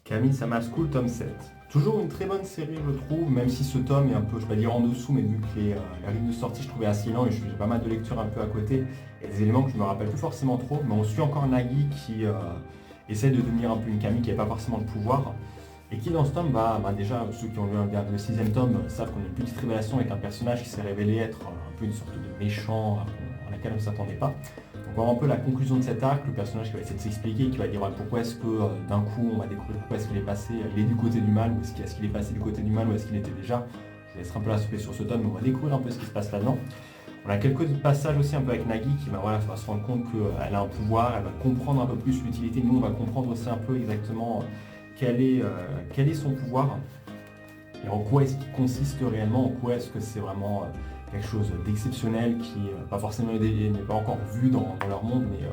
Camille Summer School, tome 7. Toujours une très bonne série, je trouve, même si ce tome est un peu, je vais pas dire en dessous, mais vu que les rythmes de sortie, je trouvais assez lent et j'ai pas mal de lectures un peu à côté, il y a des éléments que je me rappelle plus forcément trop, mais on suit encore Nagui qui essaie de devenir un peu une Camille qui n'a pas forcément le pouvoir, et qui dans ce tome déjà, ceux qui ont lu le 6e tome savent qu'on a une petite révélation avec un personnage qui s'est révélé être un peu une sorte de méchant à laquelle on ne s'attendait pas. Donc on va voir un peu la conclusion de cet arc, le personnage qui va essayer de s'expliquer, qui va dire pourquoi est-ce que d'un coup on va découvrir pourquoi est-ce qu'il est passé, il est du côté du mal, ou est-ce qu'il est passé du côté du mal, ou est-ce qu'il était déjà. Je laisserai un peu la surprise sur ce tome, mais on va découvrir un peu ce qui se passe là-dedans. On a quelques passages aussi un peu avec Nagui qui va se rendre compte qu'elle a un pouvoir, elle va comprendre un peu plus l'utilité. Nous on va comprendre aussi un peu exactement quel est son pouvoir et en quoi est-ce qu'il consiste réellement, en quoi est-ce que c'est vraiment quelque chose d'exceptionnel qui n'est pas forcément n'est pas encore vu dans leur monde, mais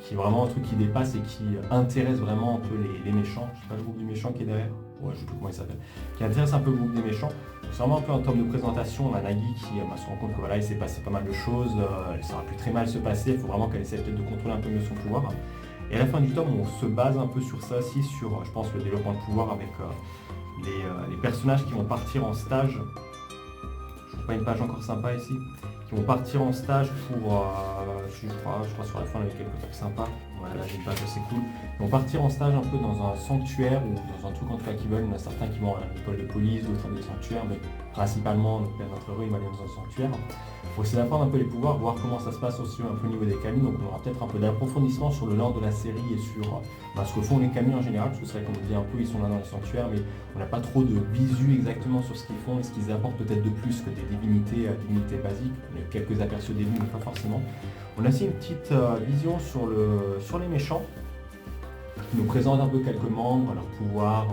qui est vraiment un truc qui dépasse et qui intéresse vraiment un peu les méchants. Je sais pas le groupe du méchant qui est derrière, ouais, je sais plus comment il s'appelle, qui intéresse un peu le groupe des méchants. C'est vraiment un peu un tome de présentation. On a Nagui qui se rend compte que voilà, il s'est passé pas mal de choses, ça aurait pu très mal se passer, il faut vraiment qu'elle essaie peut-être de contrôler un peu mieux son pouvoir. Et à la fin du tome, on se base un peu sur ça aussi, sur je pense le développement de pouvoir avec les personnages qui vont partir en stage. Je trouve pas une page encore sympa ici, qui vont partir en stage pour, je crois sur la fin il y avait quelques trucs sympas, voilà j'ai une page assez cool. Ils vont partir en stage un peu dans un sanctuaire ou dans un truc en tout cas qu'ils veulent. Il y en a certains qui vont à l'école de police, d'autres à des sanctuaires, mais principalement notre héros il va aller dans un sanctuaire. Il faut essayer d'apprendre un peu les pouvoirs, voir comment ça se passe aussi un peu au niveau des Camille, donc on aura peut-être un peu d'approfondissement sur le lore de la série et sur ce que font les Camille en général, parce que c'est vrai qu'on dit un peu ils sont là dans les sanctuaires, mais on n'a pas trop de visu exactement sur ce qu'ils font et ce qu'ils apportent peut-être de plus que des divinités basiques. On a quelques aperçus au début, mais pas forcément. On a aussi une petite vision sur les méchants, qui nous présente un peu quelques membres, leur pouvoir,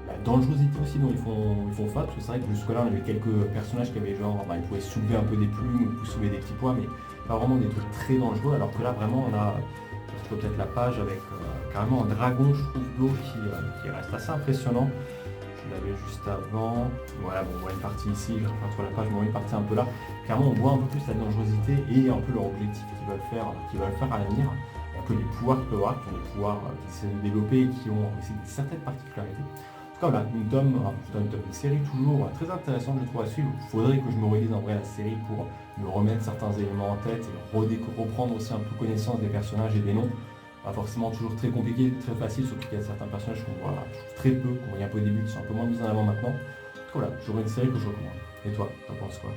la dangerosité aussi dont ils font face, parce que c'est vrai que jusque-là on avait quelques personnages qui avaient genre, ils pouvaient soulever un peu des plumes ou soulever des petits poids, mais pas vraiment des trucs très dangereux, alors que là vraiment on a, je trouve peut-être la page avec carrément un dragon, je trouve, d'eau qui reste assez impressionnant. Je l'avais juste avant, voilà, bon, on voit une partie ici, je vais retrouver la page, mais on voit une partie un peu là. Clairement on voit un peu plus la dangerosité et un peu leur objectif qu'ils veulent faire à l'avenir. Que les pouvoirs qu'ils peuvent avoir, qui ont des pouvoirs qui essaient de développer et qui ont aussi certaines particularités. En tout cas, voilà, une série toujours très intéressante, je trouve, à suivre. Il faudrait que je me relise en vrai la série pour me remettre certains éléments en tête et reprendre aussi un peu connaissance des personnages et des noms. Pas forcément toujours très compliqué, très facile, surtout qu'il y a certains personnages qu'on voit très peu, qu'on voyait un peu au début, qui sont un peu moins mis en avant maintenant. En tout cas, voilà, j'aurais une série que je recommande. Et toi, t'en penses quoi?